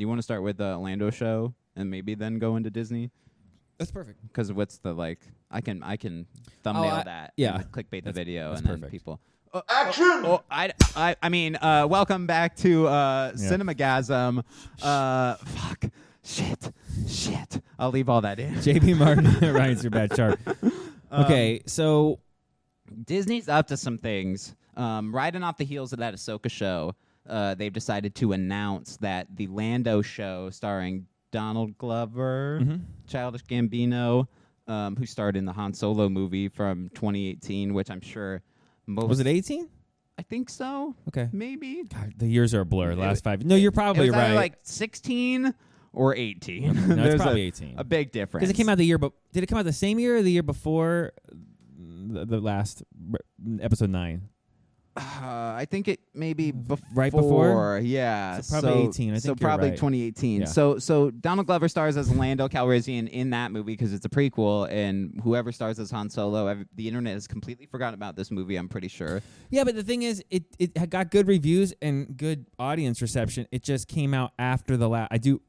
you want to start with the Lando show and maybe then go into Disney? That's perfect. Because what's the I can thumbnail that. Yeah. And clickbait the video that's and then perfect. people. Action! I mean, welcome back to Cinemagasm. Fuck. Shit. I'll leave all that in. JP Martin, Ryan's your bad chart. Okay, so Disney's up to some things. Riding off the heels of that Ahsoka show, they've decided to announce that the Lando show starring Donald Glover, Childish Gambino, who starred in the Han Solo movie from 2018, which I'm sure most... Was it 18? I think so. Okay. Maybe. God, the years are a blur. The last 5. No, you're probably it was right. Like 16 or 18. No, There's it's probably 18. A big difference. Because it came out the year, but did it come out the same year or the year before the last episode 9? I think it maybe before. Right before? Yeah. So probably 18. I think so you're probably right. 2018. Yeah. So Donald Glover stars as Lando Calrissian in that movie because it's a prequel, and whoever stars as Han Solo, the internet has completely forgotten about this movie, I'm pretty sure. Yeah, but the thing is, it had got good reviews and good audience reception. It just came out after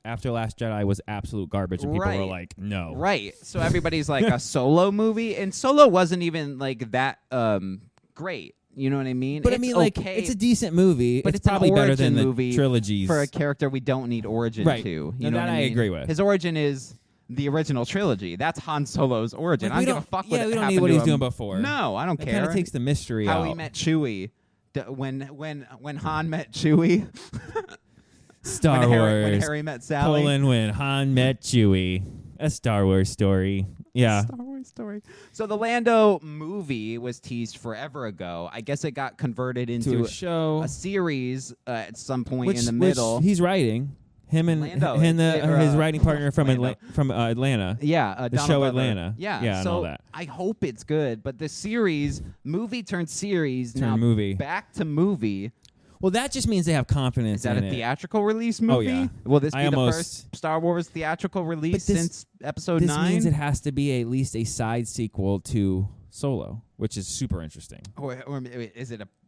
after Last Jedi was absolute garbage, and people were like, no. Right. So everybody's like a Solo movie, and Solo wasn't even like that great. You know what I mean? But it's I mean, like, okay, it's a decent movie. but It's probably an better than the movie trilogies. for a character we don't need origin Right. to. You No, know that what I mean? agree with. His origin is the original trilogy. That's Han Solo's origin. Like, I don't give a fuck what we don't happened need what to he's him. doing before. No, I don't It care. kind of takes the mystery How out. he met Chewie. When Han met Chewie. Star when Wars. When Harry met Sally. When Han met Chewie. A Star Wars story. Yeah. Star Wars story. So the Lando movie was teased forever ago. I guess it got converted into a show. a series in some point Which in the middle. he's writing. Him and Lando, his writing partner from Lando. Atlanta. Yeah, The Donald show Glover. Atlanta. Yeah, Yeah, and so all that. I hope it's good. But the movie turned series, Turned now movie. back to movie. Well, that just means they have confidence Is that in a it. theatrical release movie? yeah. Will this I be almost- the first Star Wars theatrical release this- since Episode This 9? means it has to be at least a side sequel to Solo, which is super interesting. Or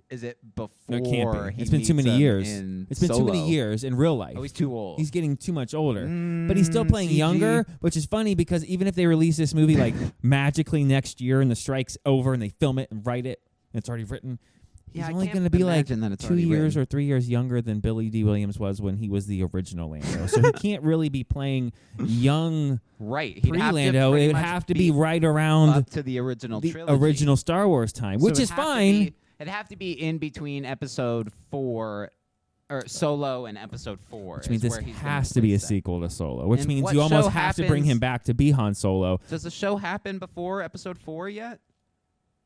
is it before? No, it can't be. He It's been too meets many him years. in It's been too many Solo? years in real life. Oh, he's too old. He's getting too much older. But he's still playing CG. younger, which is funny because even if they release this movie like magically next year and the strike's over and they film it and write it and it's already written, Yeah, he's I only can't going to be like imagine that it's 2 already years written. or 3 years younger than Billy D. Williams was when he was the original Lando. So he can't really be playing young Right. He'd have to pre-Lando. pretty It would much have to be right around up to the original the trilogy. original Star Wars time, So which it'd is have to fine. it'd have to be in between Episode 4, or Solo and Episode 4. Which means is this where he's gonna has to be a place that. sequel to Solo, which And means what you almost show have to bring him happens- back to be Han Solo. Does the show happen before Episode 4 yet?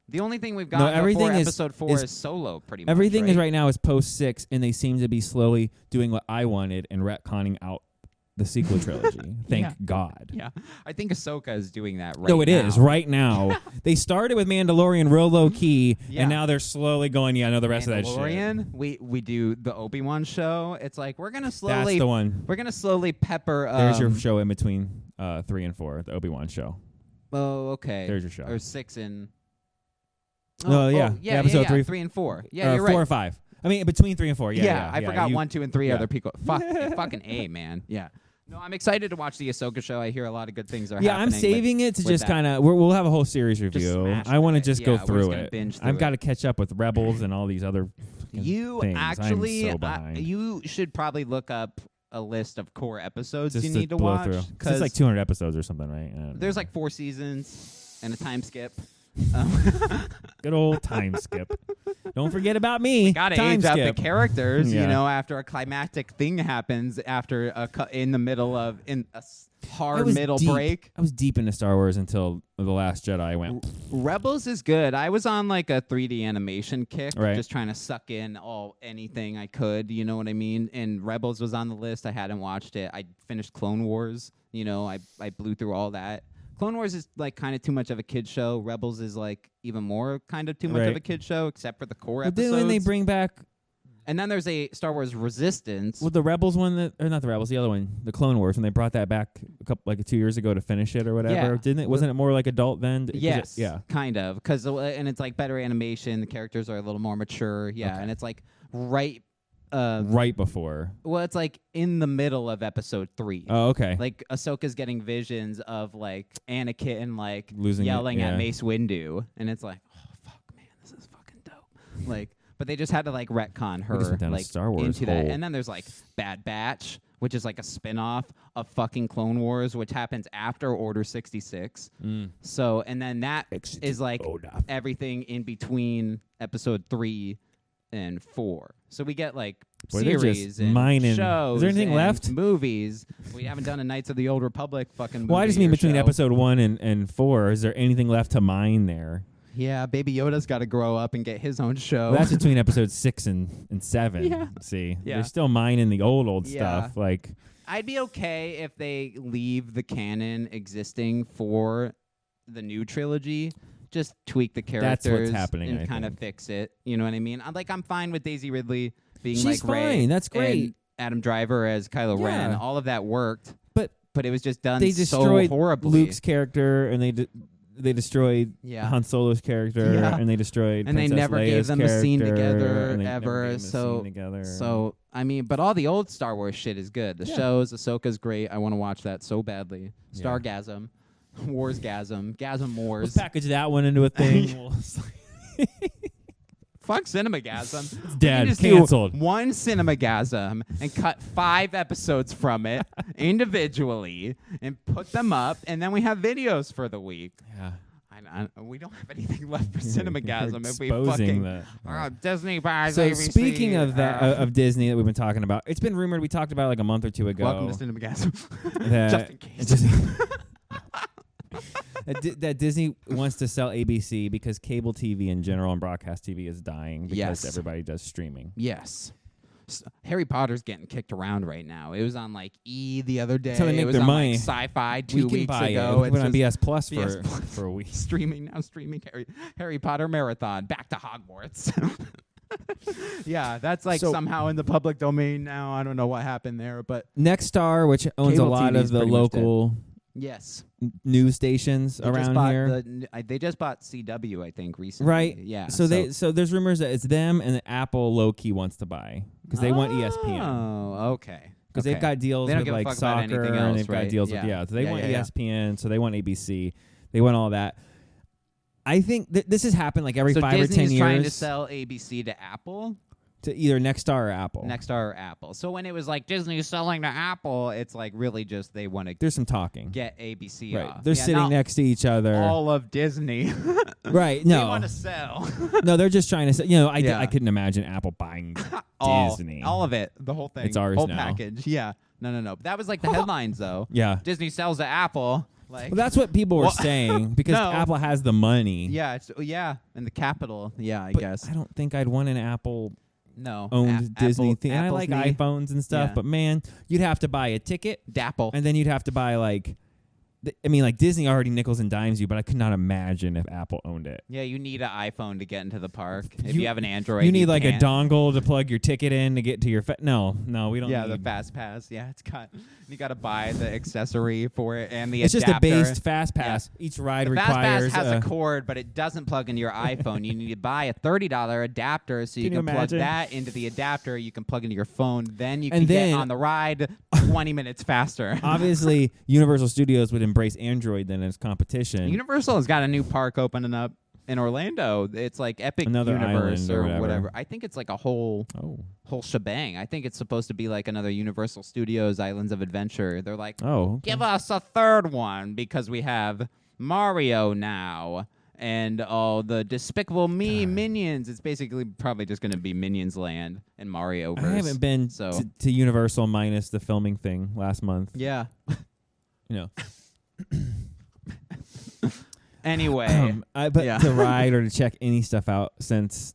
The only thing we've got No, everything before is- Episode 4 is- is Solo, pretty much. Everything is right now is post 6, and they seem to be slowly doing what I wanted and retconning out the sequel trilogy. Thank Yeah. God. Yeah, I think Ahsoka is doing that right No, it now. is right now. They started with Mandalorian real low key, Yeah. and now they're slowly going. Yeah, no, the rest of that shit. Mandalorian, we do the Obi-Wan show. It's like we're gonna That's slowly the one. we're gonna slowly pepper. There's your show in between 3 and 4, the Obi-Wan show. Oh, okay. There's your show. Or 6 and. No, yeah. yeah, Episode 3. 3 and 4. Yeah, you're 4 right. or 5. I mean, between 3 and 4. Yeah, I forgot 1, 2, and 3 yeah. other people. Fucking A, man. Yeah. No, I'm excited to watch the Ahsoka show. I hear a lot of good things are Yeah, happening. I'm saving it to with just that. kind of. We'll have a whole series review. smash I want to through it. just go Yeah, we're through just gonna it. binge through I've got to it. catch up with Rebels and all these other. You things. actually, I'm so behind. you should probably look up a list of core episodes Just you need to blow watch. through. 'Cause Because it's like 200 episodes or something, right? I don't know. there's like 4 seasons and a time skip. Good old time skip. Don't forget about me. Gotta time age up skip. the characters, Yeah. you know, after a climactic thing happens after in the middle of a hard was middle deep. break. I was deep into Star Wars until The Last Jedi. I went. Rebels is good. I was on like a 3D animation kick, Right. just trying to suck in anything I could. You know what I mean? And Rebels was on the list. I hadn't watched it. I finished Clone Wars. You know, I blew through all that. Clone Wars is like kind of too much of a kid show. Rebels is like even more kind of too much of Right. a kid show, except for the core But then episodes. when they bring back and then there's a Star Wars Resistance. the Rebels one, or not the Rebels, the other one, the Clone Wars, when they brought that back like 2 years ago to finish it or whatever, Yeah. didn't it? Wasn't it more like adult then? Yes, yeah. kind of, and it's like better animation. The characters are a little more mature, yeah, Okay. and it's like right right before. Well, it's like in the middle of episode 3. Oh, okay. Like Ahsoka's getting visions of like Anakin like Losing yelling it, at yeah. Mace Windu, and it's like, oh fuck, man, this is fucking dope. Like, but they just had to like retcon her just went down a like Star Wars into that. hole. And then there's like Bad Batch, which is like a spin-off of fucking Clone Wars, which happens after Order 66. So, and then that is like everything in between episode 3 and 4. So we get like series and shows. Is there anything and left? Movies. We haven't done a Knights of the Old Republic fucking movie. Well, I just mean or between show. episode 1 and 4. Is there anything left to mine there? Yeah, Baby Yoda's got to grow up and get his own show. Well, that's between episodes 6 and 7. Yeah. See, Yeah. they're still mining the old Yeah. stuff. Like, I'd be okay if they leave the canon existing for the new trilogy. Just tweak the characters. That's what's happening, and I kind of think. fix it. You know what I mean? I'm fine with Daisy Ridley being She's like Rey. fine. That's great. And Adam Driver as Kylo Ren. Yeah. All of that worked. but But it was just done they so destroyed horribly. Luke's character, and they destroyed Yeah. Han Solo's character, Yeah. and they destroyed And they Princess never Leia's gave them a scene character, together and they never ever. gave them a So, scene together. so I mean, but all the old Star Wars shit is good. The Yeah. shows, Ahsoka's great. I want to watch that so badly. Yeah. Stargasm, Warsgasm, Gasm We'll Wars. package that one into a thing. Fuck Cinemagasm. dead. We just Canceled. do one Cinemagasm and cut 5 episodes from it individually and put them up, and then we have videos for the week. Yeah. We don't have anything left for Cinemagasm if we Exposing fucking the- Disney buys So ABC. speaking of that of Disney that we've been talking about, it's been rumored. We talked about it like a month or two ago. Welcome to Cinemagasm. that Just in case. that Disney wants to sell ABC because cable TV in general and broadcast TV is dying because Yes. everybody does streaming. Yes. Harry Potter's getting kicked around right now. It was on like E the other day. That's how they make it was their on money. like Sci-Fi We 2 can weeks buy ago. it. We put it on It's BS Plus BS Plus. for a week. streaming Harry Potter marathon. Back to Hogwarts. Yeah, that's like So- somehow in the public domain now. I don't know what happened there, but Nextstar, which owns Cable a lot TV of is the pretty much local yes, news stations They just around bought here. they just bought CW, I think, recently. Right. Yeah. So there's rumors that it's them and that Apple low key wants to buy because they want ESPN. Oh, okay. Because they've got deals They don't with give a like fuck about soccer, anything and else, they've got right? deals Yeah. with So they Yeah, want yeah, yeah. ESPN, so they want ABC, they want all that. I think this has happened like every So 5 or 10 Disney's years trying to sell ABC to Apple. to either Nextstar or Apple. Nextstar or Apple. So when it was like Disney's selling to Apple, it's like really just they want to There's some talking. get ABC Right. off. They're Yeah, sitting not next to each other. all of Disney. Right. They No. want to sell No, they're just trying to say, Yeah. I couldn't imagine Apple buying all, Disney. all of it, the whole thing, It's ours whole now. package. Yeah. No. That was like the headlines though. Yeah. Disney sells to Apple. Like, Well, that's what people were Well, saying because no. Apple has the money. yeah, and the capital. Yeah, I But guess. I don't think I'd want an Apple No. owned Disney Apple, thing. And I like iPhones and stuff, Yeah. but man, you'd have to buy a ticket Dapple. and then you'd have to buy like Disney already nickels and dimes you, but I could not imagine if Apple owned it. Yeah, you need an iPhone to get into the park. If You- you have an Android, You need like can't. a dongle to plug your ticket in to get to your no, we don't Yeah, need the Fast Pass. Yeah, it's got. You got to buy the accessory for it and the It's just a adapter. based Fast Pass. Each ride The Fast requires Pass has a cord, but it doesn't plug into your iPhone. You need to buy a $30 adapter so you Can you can plug imagine? that into the adapter. You can plug into your phone. Then you can And get then- on the ride 20 minutes faster. obviously Universal Studios would embrace Android then as competition. Universal has got a new park opening up in Orlando. It's like Epic Another Universe island or or whatever. I think it's like a whole shebang. I think it's supposed to be like another Universal Studios Islands of Adventure. They're like, okay. give us a third one because we have Mario now and all the Despicable Me Minions. It's basically probably just going to be Minions Land and Mario. I haven't been so to Universal minus the filming thing last month. yeah. Anyway, But yeah. to ride or to check any stuff out since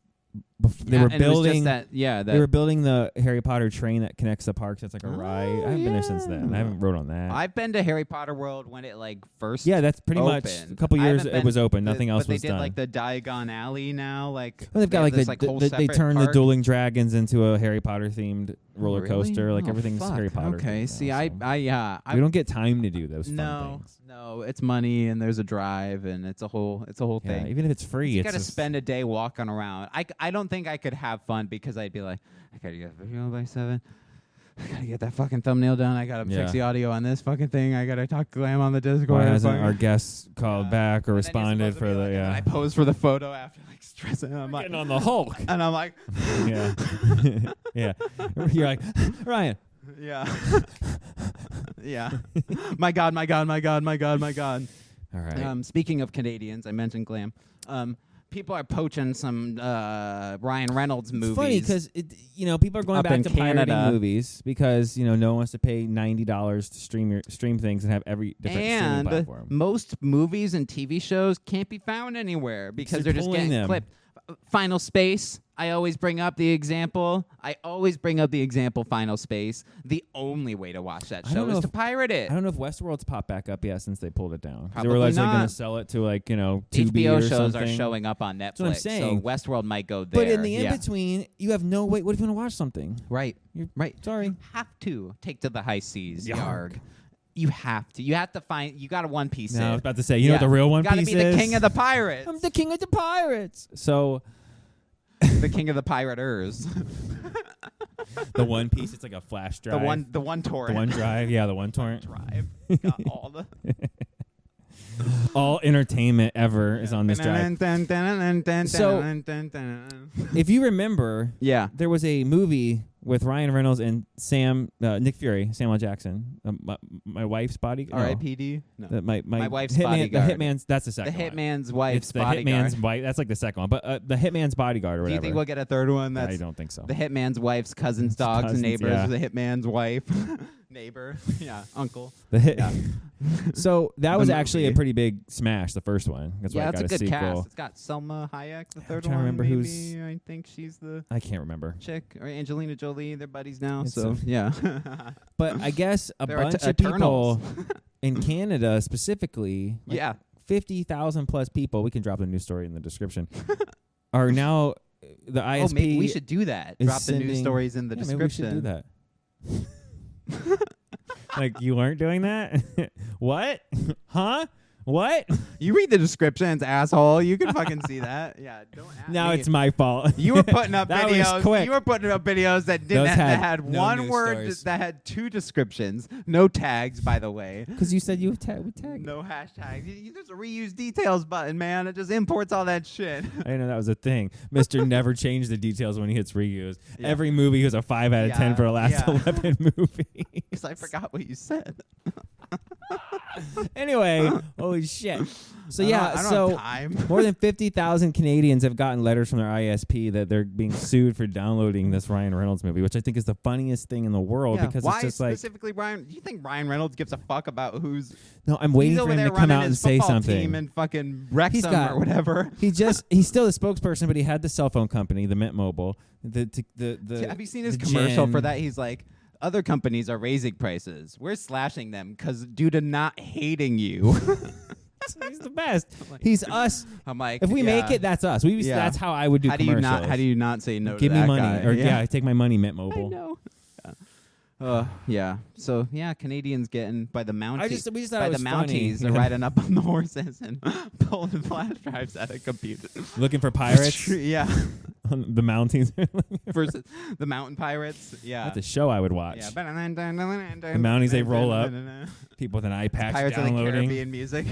they Yeah, were and it was just building. that. Yeah, They were building the Harry Potter train that connects the parks. It's like a ride. I haven't been there since then. I haven't rode on that. I've been to Harry Potter World when it like first. Yeah, that's pretty much opened. a couple I years haven't it been- was open. Nothing else but was they did done. like the Diagon Alley now. Like Well, they've got they like have this, whole they separate turned the park. dueling dragons into a Harry Potter themed roller Really? coaster. Like Oh, everything's fuck. Harry Potter. Okay, themed see, now, so. I We don't get time to do those fun no, things. no, it's money and there's a drive and it's a whole Yeah, thing. even if it's free, You it's got to just- spend a day walking around. I don't think I could have fun because I'd be like, I gotta get a video by 7. I gotta get that fucking thumbnail done. I gotta fix the audio on this fucking thing. I gotta talk to Glam on the Discord. Why hasn't our guest called back or And responded for the and I pose for the photo after, like stressing. I'm like, getting on the Hulk. and I'm like, yeah, yeah. You're like, Ryan. yeah, yeah. My God, my God, my God, my God, my God. All right. Speaking of Canadians, I mentioned Glam. People are poaching some Ryan Reynolds movies. It's funny because people are going up back in to Canada. pirating movies because no one wants to pay $90 to stream things and have every different streaming platform. Most movies and TV shows can't be found anywhere because they're just pulling getting them. clipped. Final Space. I always bring up the example. Final Space. The only way to watch that show is to pirate it. I don't know if Westworld's popped back up yet since they pulled it down. Probably they were allegedly not. going to sell it to Tubi HBO or shows something. are showing up on Netflix. That's what I'm saying. So Westworld might go there. But in the in-between, you have no way. What if you want to watch something? Right. Right. Sorry. You have to take to the high seas. Yarg. You have to. You have to find. You got to One Piece No, I it. was about to say, you know what the real One Piece is? You got to be the king of the pirates. I'm the king of the pirates. So... the king of the piraters. The One Piece, it's like a flash drive. The one torrent. The one drive, yeah, the one torrent. Drive. Got all the all entertainment ever is on this drive. So, if you remember, there was a movie with Ryan Reynolds and Nick Fury, Samuel Jackson, my wife's bodyguard. R.I.P.D. No. My wife's hitman, bodyguard. The hitman's. That's the second. The one. hitman's wife's It's the bodyguard. hitman's wife. That's like the second one, but the hitman's bodyguard or Do whatever. you think we'll get a third one? That's I don't think so. The hitman's wife's cousin's dogs Cousins, neighbors. yeah. The hitman's wife, neighbor, uncle. The hit. Yeah. So that was The actually a movie. pretty big smash. The first one. That's why it It's got a good sequel. cast. It's got Selma Hayek, the third trying to one. remember maybe. who's- I think she's the I can't remember. chick, or Angelina Jolie. They're buddies now. It's So yeah. But I guess a There are bunch of Eternals. people in Canada specifically, like Yeah. 50,000 plus people, we can drop the news story in the description, are now the ISP. Oh, maybe we should do that. is Drop the news sending- stories in the Yeah, maybe we description. should do that. Like, you weren't doing that? What? Huh? What? You read the descriptions, asshole. You can fucking see that. Yeah, don't ask Now me. it's my fault. You were putting up That was videos. quick. You were putting up videos that didn't Those that had had no one news word stories. that had 2 descriptions, no tags, by the way. Because you said you would tag. No hashtags. There's a reuse details button, man. It just imports all that shit. I didn't know that was a thing. Mr. Never changed the details when he hits reuse. Yeah. Every movie he was a 5 out of 10 for the last yeah. 11 movies. Because I forgot what you said. Anyway, holy shit. So I don't have time. more than 50,000 Canadians have gotten letters from their ISP that they're being sued for downloading this Ryan Reynolds movie, which I think is the funniest thing in the world because Why it's just like, specifically Ryan? Do you think Ryan Reynolds gives a fuck about who's? no, I'm waiting He's for over him there to come running out and his say football something. team and fucking wreck He's them got- or whatever. He's still the spokesperson, but he had the cell phone company, the Mint Mobile. Have you seen his the commercial for Gen- that? He's like, other companies are raising prices. We're slashing them because due to not hating you. He's the best. He's us. I'm like, If we make it, that's us. Yeah. That's how I would do how do you commercials. not? How do you not say no? Give to me that money, guy? or yeah, take my money, Mint Mobile. I know. Yeah. So yeah, Canadians getting by the Mounties. We just thought by it the was funny. Mounties, they're riding up on the horses and pulling flash drives out of computers. Looking for pirates. Yeah. The Mounties. Versus the Mountain Pirates. Yeah. That's a show I would watch. Yeah. The Mounties, they roll up. People with an eye patch Pirates downloading. of the Caribbean music.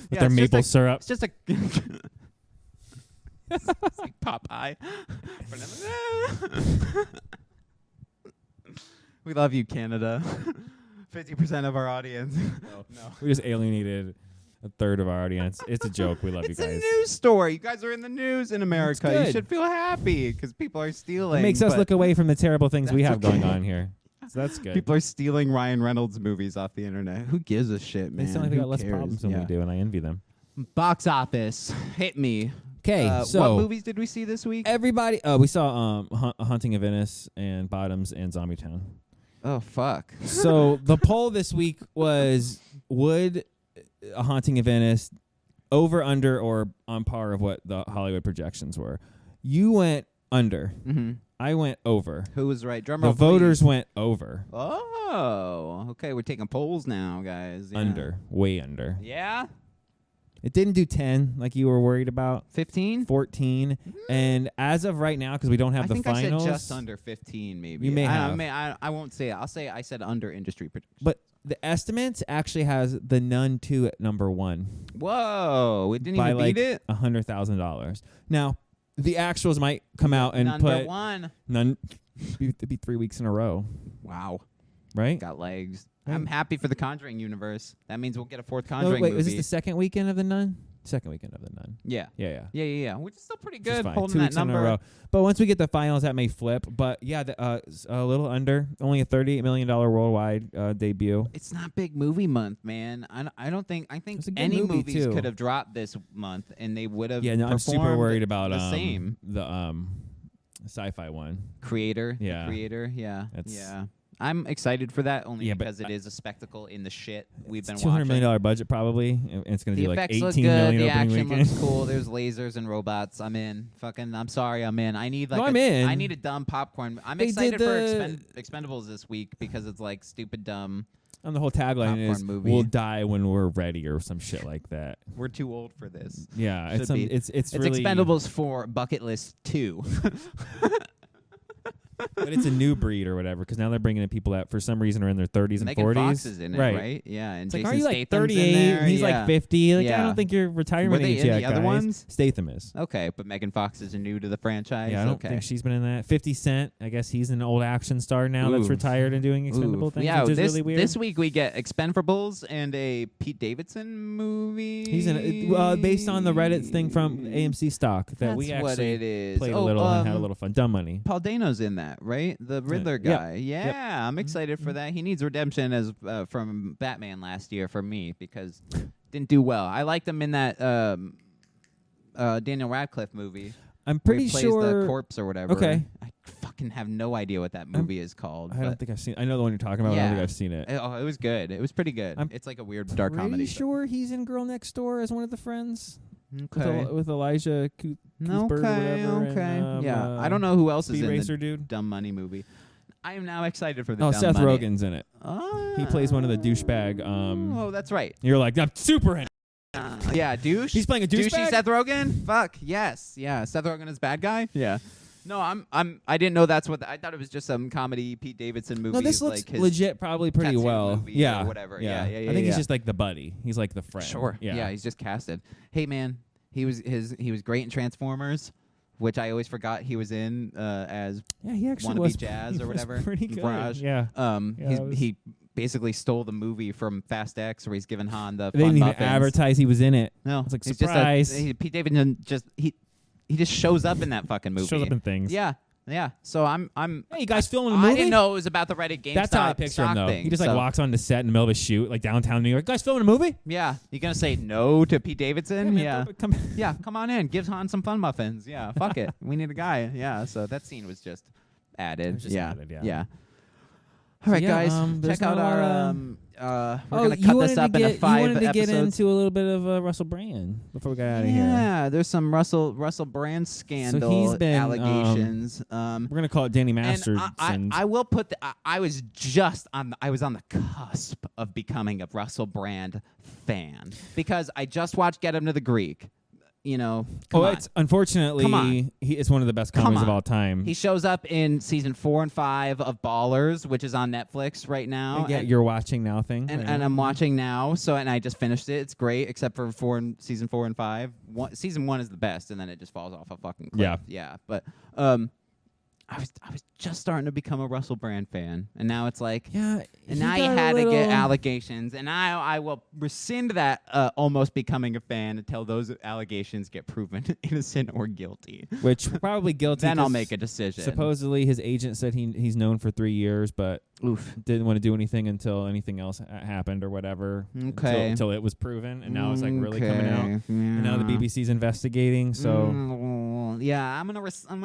With their maple syrup. It's just a. It's like Popeye. We love you, Canada. 50% of our audience. No. We just alienated a third of our audience. It's a joke. We love It's you a guys. news story. You guys are in the news in America. You good. should feel happy because people are stealing. It makes us but look away from the terrible things we that's have going okay. on here. So that's good. People are stealing Ryan Reynolds movies off the internet. Who gives a shit, man? They sound like they Who got less cares? problems than we do, and I envy them. Box office. Hit me. Okay, so what movies did we see this week? everybody, we saw Hunting of Venice and Bottoms and Zombie Town. Oh, fuck. So the poll this week was: would A Haunting of Venice over, under, or on par of what the Hollywood projections were? You went under. Mm-hmm. I went over. Who was right? Drum The roll, voters please. went over. Oh, okay. We're taking polls now, guys. Yeah. Under. Way under. Yeah? It didn't do 10 like you were worried about. 15? 14. And as of right now, because we don't have the finals. I said just under 15, maybe. You may have. I won't say it. I'll say I said under industry prediction. But the estimates actually has The Nun 2 at number 1. Whoa. It didn't even beat it? $100,000. Now, the actuals might come out and Number 1. Nun. It'd be 3 weeks in a row. Wow. Right? Got legs. I'm happy for the Conjuring universe. That means we'll get a fourth Conjuring movie. Is this the second weekend of The Nun? Second weekend of The Nun. Yeah. Which is still pretty good, Holding 2 that number. In a row. But once we get the finals, that may flip. But yeah, a little under. Only a $38 million worldwide debut. It's not big movie month, man. I think any movies could have dropped this month, and they would have. Yeah, no, I'm super worried about the same. The sci-fi one. Creator. Yeah. The Creator. Yeah. Yeah. I'm excited for that only because it is a spectacle in the shit we've been watching. $200 million budget probably, and it's going to do like 18 million. The effects look good. The action weekend. Looks cool. There's lasers and robots. I'm in. I'm sorry, I'm in. I need I'm in. I need a dumb popcorn. I'm excited for Expendables this week because it's like stupid dumb. And the whole tagline is movie. "We'll die when we're ready" or some shit like that. We're too old for this. Yeah, it's really Expendables 4 Bucket List 2. But it's a new breed or whatever, because now they're bringing in people that for some reason are in their 30s and Megan 40s. Fox is in it, right? Yeah, and it's Jason like, are you like Statham's 38? And he's like 50. Like, yeah. I don't think your retirement age yet, the other guys. ones? Statham is. Okay, but Megan Fox is new to the franchise. Yeah, I don't think she's been in that. 50 Cent, I guess he's an old action star now that's retired and doing expendable things, which is really weird. This week we get Expendables and a Pete Davidson movie. He's in it, based on the Reddit thing from AMC stock that we actually played a little and had a little fun. Dumb Money. Paul Dano's in that, right? The Riddler guy. Yeah, I'm excited for that. He needs redemption as from Batman last year for me because didn't do well. I liked him in that Daniel Radcliffe movie. I'm pretty where he sure plays the corpse or whatever. Okay. I fucking have no idea what that movie is called. I don't think I've seen. I know the one you're talking about. But I don't think I've seen it. Oh, it was good. It was pretty good. It's like a weird dark comedy. Pretty sure he's in Girl Next Door as one of the friends. Okay. With Elijah Cuthbert or whatever. Okay. Yeah. I don't know who else is in Racer the dude. Dumb Money movie. I am now excited for the Dumb Seth Money. Rogen's in it. He plays one of the douchebag. Oh, that's right. You're like, I'm super in. Yeah, douche. He's playing a douchebag. Douchey Seth Rogen. Fuck yes, yeah. Seth Rogen is bad guy. Yeah. No, I didn't know that's what I thought it was just some comedy Pete Davidson movie. No, this looks like legit, probably pretty well. Yeah, or whatever. Yeah. I think he's just like the buddy. He's like the friend. Sure. Yeah, he's just casted. Hey man, he was great in Transformers, which I always forgot he was in as he actually Wannabe was Jazz or whatever. Pretty good. Raj. Yeah. He basically stole the movie from Fast X where he's giving Han the They fun didn't even muffins. advertise he was in it. No, it's like he's surprise. Pete Davidson he just shows up in that fucking movie. Shows up in things. Yeah. So I'm. Hey, you guys filming a movie? I didn't know it was about the Reddit GameStop. That's how I picture him, though. Thing, he just like walks on the set in the middle of a shoot, like downtown New York. Guys, filming a movie? Yeah. You gonna say no to Pete Davidson? Yeah. Come on in. Give Han some fun muffins. Yeah. Fuck it. We need a guy. Yeah. So that scene was just added. Yeah. All right, guys. Check out our. We're gonna cut this up into 5 You wanted to episodes. get into a little bit of Russell Brand before we got out of here. Yeah, there's some Russell Brand scandal he's been, allegations. We're gonna call it Danny Masterson's. I will put. I was on the cusp of becoming a Russell Brand fan because I just watched Get Him to the Greek. You know, it's unfortunately it's one of the best comedies of all time. He shows up in season 4 and 5 of Ballers, which is on Netflix right now. Yeah, you're watching now thing. And I'm watching now. And I just finished it. It's great, except for season 4 and 5. Season 1 is the best, and then it just falls off a fucking cliff. Yeah. But I was just starting to become a Russell Brand fan, and now it's like, and now you had to get allegations, and I will rescind that almost becoming a fan until those allegations get proven innocent or guilty. Which probably guilty. Then I'll make a decision. Supposedly, his agent said he's known for 3 years, but didn't want to do anything until anything else happened or whatever. Okay. Until it was proven, and now it's like really coming out. Yeah. And now the BBC's investigating. So yeah, I'm gonna rescind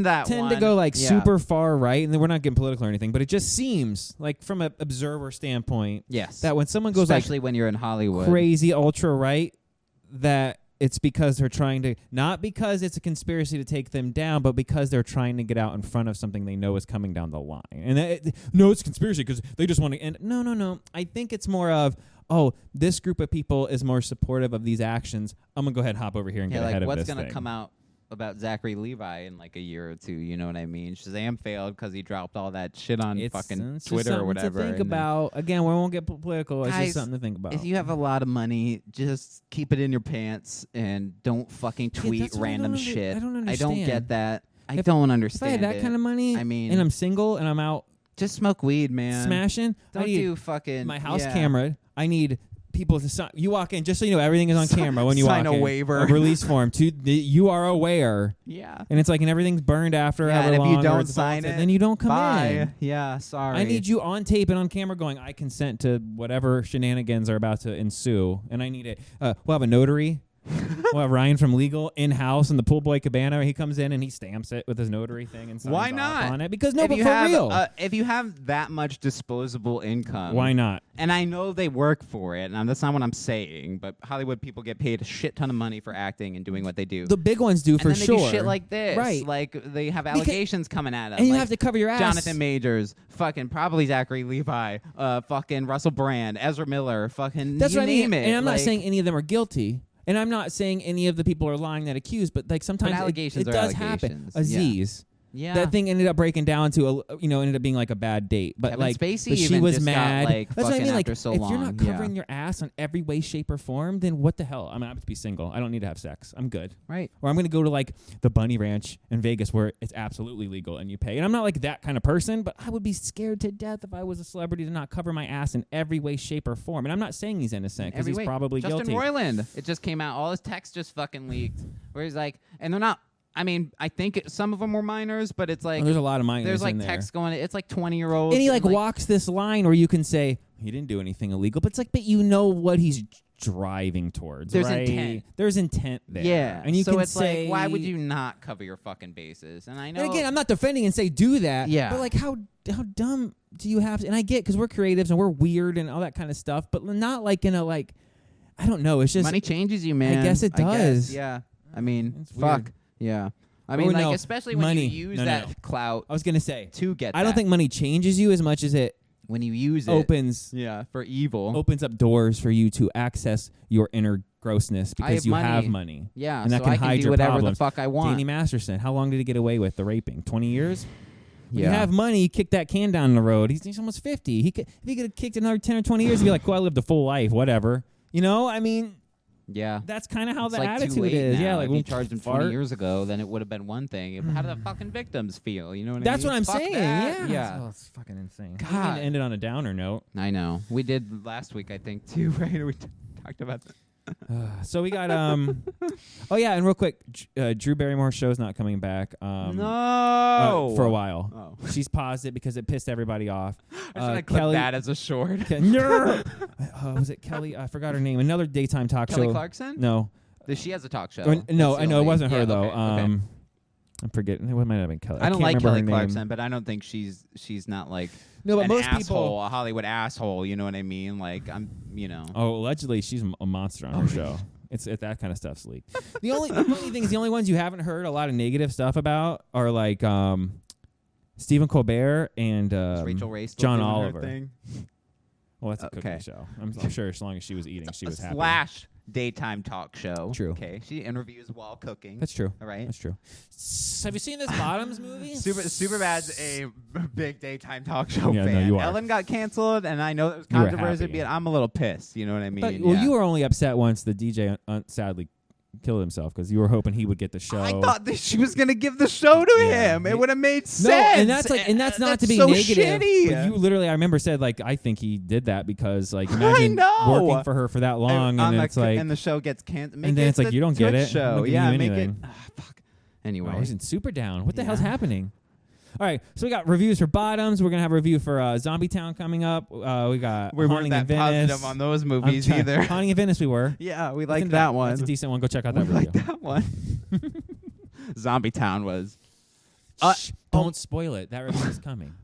that. Tend to go like super far right, and then we're not getting political or anything, but it just seems like from an observer standpoint, that when someone goes especially when you're in Hollywood, crazy ultra right, that it's because they're trying to, not because it's a conspiracy to take them down, but because they're trying to get out in front of something they know is coming down the line. And no, it's conspiracy because they just want to end. No. I think it's more of, oh, this group of people is more supportive of these actions. I'm going to go ahead and hop over here and get ahead of this what's going to come out about Zachary Levi in like a year or two? You know what I mean? Shazam failed because he dropped all that shit on fucking Twitter or whatever. To think about. Again, we won't get political. It's just something to think about. If you have a lot of money, just keep it in your pants and don't fucking tweet random shit. I don't understand. I don't get that. I don't understand. If I had that kind of money, and I'm single and I'm out, just smoke weed, man. Smashing. Don't do fucking my house camera. I need people to sign. You walk in, just so you know, everything is on camera when you walk in. Sign a waiver, a release form. You are aware. Yeah. And it's like, and everything's burned after. Yeah, and if you don't sign it, then you don't come in. Yeah, sorry. I need you on tape and on camera going, I consent to whatever shenanigans are about to ensue, and I need it. We'll have a notary. We'll have Ryan from Legal in-house in the Pool Boy Cabana. He comes in and he stamps it with his notary thing and signs why not off on it. Because no, but for real. If you have that much disposable income. Why not? And I know they work for it, and that's not what I'm saying, but Hollywood people get paid a shit ton of money for acting and doing what they do. The big ones do, for sure. They do shit like this. Right. Like, they have allegations coming at them. And you have to cover your ass. Jonathan Majors, fucking probably Zachary Levi, fucking Russell Brand, Ezra Miller, fucking that's you what name I mean. it. And I'm not saying any of them are guilty. And I'm not saying any of the people are lying that accuse, but like sometimes it does happen. Aziz. Yeah. That thing ended up breaking down to ended up being like a bad date. But Kevin like Spacey but she was just mad. Got, like, that's what I mean. Like if you're not covering your ass on every way, shape, or form, then what the hell? I mean, I have to be single. I don't need to have sex. I'm good. Right. Or I'm gonna go to like the Bunny Ranch in Vegas where it's absolutely legal and you pay. And I'm not like that kind of person, but I would be scared to death if I was a celebrity to not cover my ass in every way, shape, or form. And I'm not saying he's innocent because he's probably Justin guilty. Roiland. It just came out. All his text just fucking leaked. Where he's like, and they're not. I mean, I think some of them were minors, but it's like there's a lot of minors. There's like in there. text going. It's like 20-year-olds. And he like walks this line where you can say he didn't do anything illegal, but it's like, but you know what he's driving towards. There's right? intent. There's intent there. Yeah, and you so can it's say, like, why would you not cover your fucking bases? And I know. And again, I'm not defending and say do that. Yeah. But like, how dumb do you have to? And I get because we're creatives and we're weird and all that kind of stuff, but not like in a like, I don't know. It's just money changes you, man. I guess it does. Yeah. I mean, it's fuck. Weird. Yeah. I mean, especially when money. you use that clout. I was gonna say to get. I don't think money changes you as much as it when you use opens. For evil. Opens up doors for you to access your inner grossness because you have money. Yeah, and that so can I hide do your whatever problems. the fuck I want. Danny Masterson, how long did he get away with the raping? 20 years. Yeah. You have money, kick that can down the road. He's almost 50. If he could have kicked another 10 or 20 years, he'd be like, "Cool, I lived a full life, whatever." You know, I mean. Yeah, that's kind of how the like attitude is. Now. Yeah, like if you charged him 20 years ago, then it would have been one thing. How do the fucking victims feel? You know what I mean? That's what I'm saying. That. Yeah. Oh, it's fucking insane. God. We need to end it on a downer note. I know. We did last week, I think, too. Right? We talked about that. So we got oh yeah, and real quick, Drew Barrymore's show's not coming back. No, for a while. Oh. She's paused it because it pissed everybody off. I clip that as a short. Was it Kelly? I forgot her name. Another daytime talk show. Kelly Clarkson? No. She has a talk show. No, I know it wasn't her though. Okay. I'm forgetting. It might have been Kelly. I don't like Kelly Clarkson, but I don't think she's not like but most asshole, people, a Hollywood asshole. You know what I mean? Like Oh, allegedly she's a monster on her show. It's that kind of stuff's leaked. The funny thing is the only ones you haven't heard a lot of negative stuff about are like Stephen Colbert and Rachel Ray still John doing her Oliver. thing? Well, that's a cooking show. I'm sure as long as she was eating, she was happy. Slash daytime talk show. True. Okay. She interviews while cooking. That's true. All right. That's true. Have you seen this Bottoms movie? Superbad's a big daytime talk show fan. No, you are. Ellen got canceled, and I know there was controversy, but I'm a little pissed. You know what I mean? But, well, you were only upset once the DJ sadly killed himself because you were hoping he would get the show. I thought that she was gonna give the show to him. It would have made sense. No, and that's not to be so negative. Shitty. But you literally, I remember said like, I think he did that because like imagine working for her for that long, and it's like, and the show gets canceled. And then it's like you don't get it. Show, yeah, make it. Fuck. Anyway, I wasn't super down. What the hell's happening? All right, so we got reviews for Bottoms. We're gonna have a review for Zombie Town coming up. We got we weren't that positive on those movies either. Haunting in Venice, we were. Yeah, we liked that one. That's a decent one. Go check out that review. Like that one. Zombie Town was. Don't spoil it. That review is coming.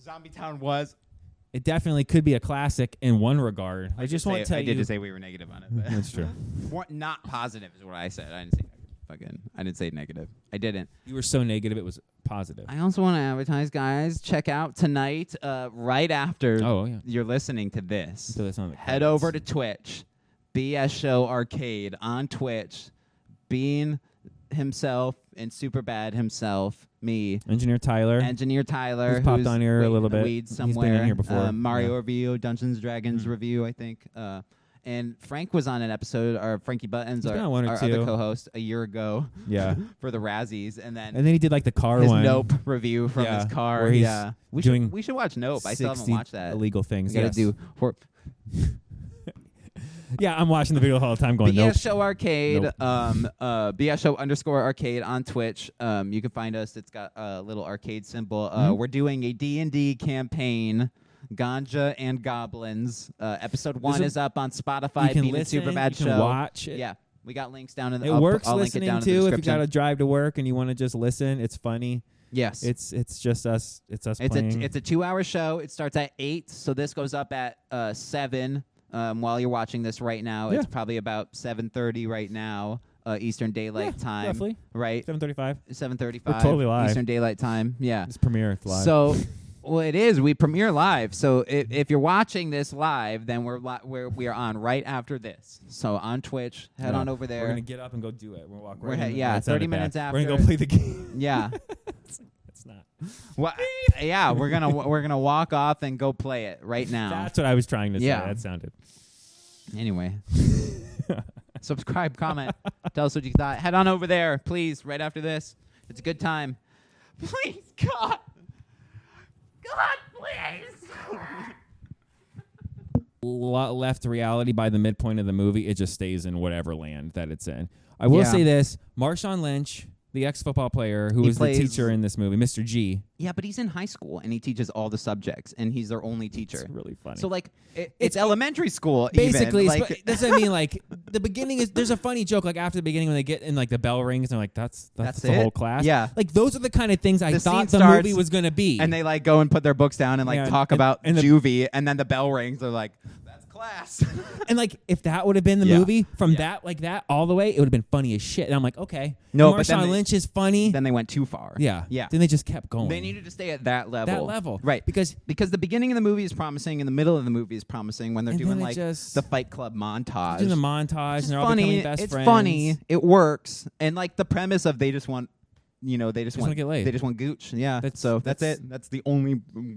Zombie Town was. It definitely could be a classic in one regard. I just want to tell you. I did just say we were negative on it. But that's true. Not positive is what I said. I didn't say negative. I didn't say negative. I didn't. You were so negative it was positive. I also want to advertise, guys. Check out tonight, right after you're listening to this. Head over to Twitch, BS Show Arcade on Twitch. Bean himself and Superbad himself, me. Engineer Tyler. Who's popped on here a little bit. Weed somewhere. He's been in here before. Mario review, Dungeons Dragons review, I think. And Frank was on an episode, or Frankie Buttons, our other co-host, a year ago. Yeah. For the Razzies, and then he did like the car his one. Nope review from his car. We should watch Nope. I still haven't watched that. Illegal things. You gotta do. Yeah, I'm watching the video all the time going, BS nope. Show Arcade, nope. BS Show _Arcade on Twitch. You can find us. It's got a little arcade symbol. We're doing a D&D campaign, Ganja and Goblins. Episode 1 is up on Spotify. You can listen, Superbad you can Show. watch it. Yeah, we got links down in the. It works listening too. If you got to drive to work and you want to just listen, it's funny. Yes, it's just us. It's us playing. It's a 2-hour show. It starts at 8, so this goes up at 7. While you're watching this right now, it's probably about 7:30 right now, Eastern Daylight Time. Roughly. Right? 7:35. 7:35. We're totally live. Eastern Daylight Time. Yeah. It's premiere. It's live. So, well, it is. We premiere live. So if you're watching this live, then we are on right after this. So on Twitch, head on over there. We're gonna get up and go do it. We'll walk right in. 30 minutes after. We're gonna go play the game. Yeah. It's not. Well, yeah, we're gonna walk off and go play it right now. That's what I was trying to say. That sounded. Anyway, subscribe, comment, tell us what you thought. Head on over there, please. Right after this, it's a good time. Please, God, please. Left reality by the midpoint of the movie, it just stays in whatever land that it's in. I will say this: Marshawn Lynch, the ex-football player who was the teacher in this movie, Mr. G. Yeah, but he's in high school, and he teaches all the subjects, and he's their only teacher. It's really funny. So, like, it's elementary school, basically. Even. Like, that's what I mean. Like, the beginning is, there's a funny joke, like, after the beginning when they get in, like, the bell rings, and they're like, that's the whole class. Yeah. Like, those are the kind of things I thought the movie was going to be. And they, like, go and put their books down and, like, talk about juvie, and then the bell rings, they're like, class. And like if that would have been the movie from that all the way, it would have been funny as shit. And I'm like, okay, no, but Marshawn Lynch is funny. Then they went too far. Yeah. Then they just kept going. They needed to stay at that level. Right. Because the beginning of the movie is promising and the middle of the movie is promising when they're doing like the Fight Club montage. Doing the montage and they're all becoming best friends. It's funny. It works. And like the premise of they just want, they just want to get laid. They just want gooch. Yeah. That's it. That's the only